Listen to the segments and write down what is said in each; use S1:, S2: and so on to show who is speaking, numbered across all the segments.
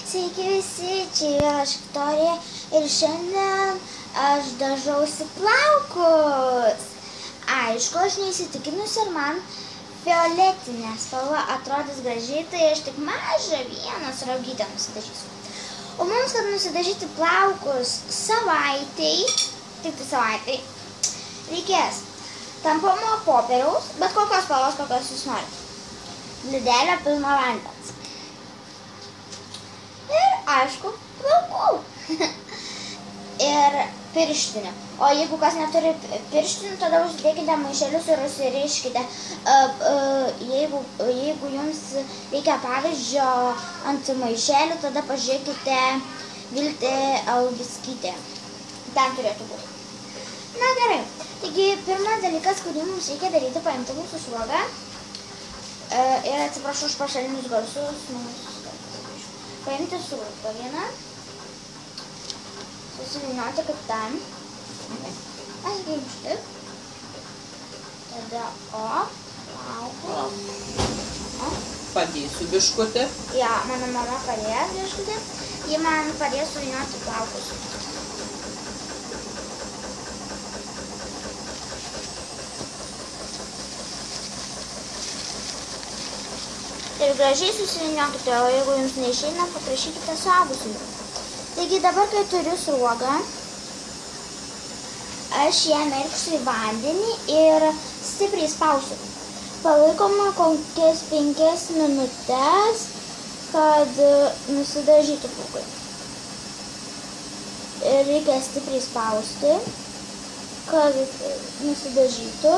S1: Sveiki visi, čia aš Viktorija ir šiandien aš dažausi plaukus. Aišku, aš neįsitikinusi ir man violetinė spalva atrodys gražiai, tai aš tik mažą vieną sragytę nusidažysiu. O mums, kad nusidažyti plaukus tik savaitai, reikės tampomo popieriaus, bet kokios spalvos, kokios jūs norite. Bliūdelio pilno vandens. Ir, aišku, plaukų. Ir pirštinių. O jeigu kas neturi pirštinių, tada užsidėkite maišelius ir užsiriškite. Jeigu jums reikia pavyzdžio ant maišelių, tada pažiūrėkite Viltė Albiskytė. Ten turėtų būti. Na gerai. Taigi, pirmas dalykas, kurį mums reikia daryti, paimti mūsų sruogą. Ir atsiprašau už pašalinius garsus. Paimti sruogą vieną. Susivinioti kaip ten. Aš gimšti. Tada plauku.
S2: Padėsiu biškutį.
S1: Ja, mano mama padės biškutį. Ji man padės suvinioti plaukus. Ir gražiai susiviniokite, o jeigu jums neišeina, paprašykite suaugusiųjų. Taigi dabar, kai turiu sruogą, aš ją merksiu į vandenį ir stipriai spausiu. Palaikoma kokias 5 minutės, kad nusidažytų plaukai. Ir reikia stipriai spausti, kad nusidažytų.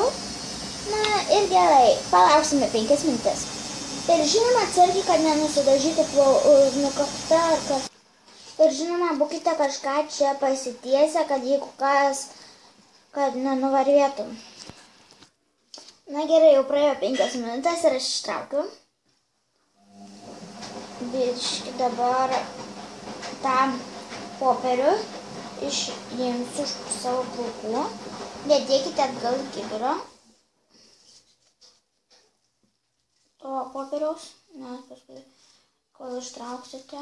S1: Na ir gerai, palauksime 5 minutės. Ir žinoma, atsargiai, kad nenusidažytų nukapta ar kas. Ir žinoma, būkite kažką čia pasitiesę, kad jeigu kas, kad nenuvarvėtų. Na gerai, jau praėjo 5 minutės ir aš ištraukiu. Biškį dabar tą popierių išimsiu iš savo plaukų. Nedėkite atgal kibiro. To popieriaus, nes paskui, kol ištrauksite,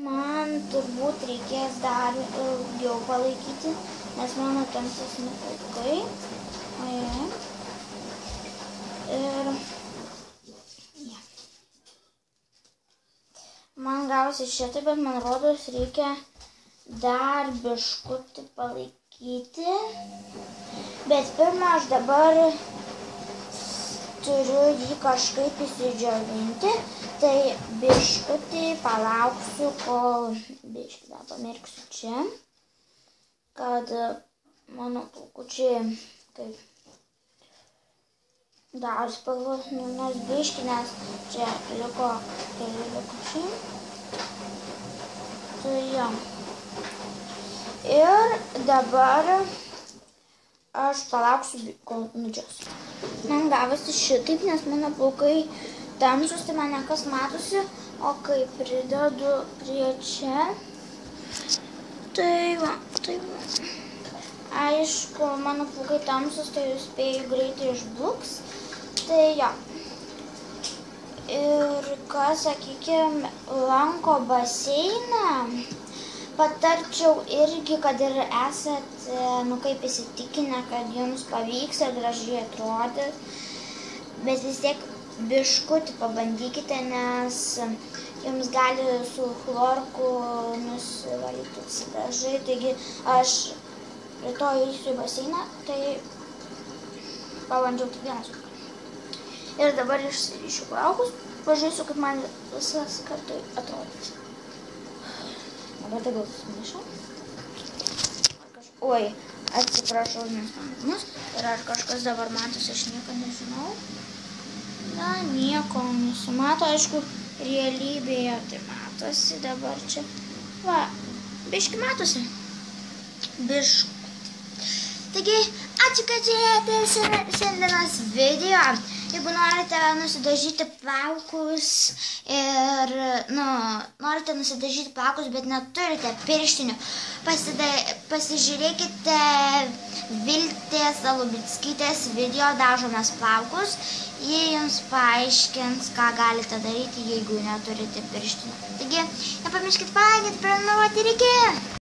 S1: man turbūt reikės dar ilgiau palaikyti, nes mano tamsesni plaukai. Ir ja. Man gavosi šitai, bet man rodos reikia dar biškutį palaikyti. Bet pirmą aš dabar turiu jį kažkaip įsidžiovinti, tai biškutį palauksiu, kol biškį dar pamirksiu čia, kad mano plaukučiai kaip dar spalvos nors biškį, nes čia liko keli likučiai. Tai jo. Ir dabar aš palauksiu, kol nudžios. Man gavosi šitaip, nes mano plaukai tamsus, tai man nekas matosi, o kai pridedu prie čia, tai va. Aišku, mano plaukai tamsus, tai spėju greitai išbluks, tai jo. Ir kas, sakykime, lanko baseiną, patarčiau irgi, kad ir esat, kaip įsitikinę, kad jums pavyks ir gražiai atrodys, bet vis tiek biškutį pabandykite, nes jums gali su chlorku nusivalyti visi dažai. Taigi aš rytoj eisiu į baseiną, tai pabandžiau tik vienas. Ir dabar išsiryšiu plaukus, pažiūrėsiu, kaip man visas kartu atrodys. Dabar tai gal sumišau. Oi, atsiprašau už nesklandumus. Ir ar kažkas dabar matosi, aš nieko nežinau. Na, nieko nesimato. Aišku, realybėje tai matosi dabar čia. Va, biškį matosi. Biškutį. Taigi, ačiū, kad žiūrėjote šiandienos video. Jeigu norite nusidažyti plaukus ir, norite nusidažyti plaukus, bet neturite pirštinių, pasižiūrėkite Viltės Alubickytės video Dažomės plaukus. Jie jums paaiškins, ką galite daryti, jeigu neturite pirštinių. Taigi, nepamirškit palaikyti, prenumeruoti ir iki!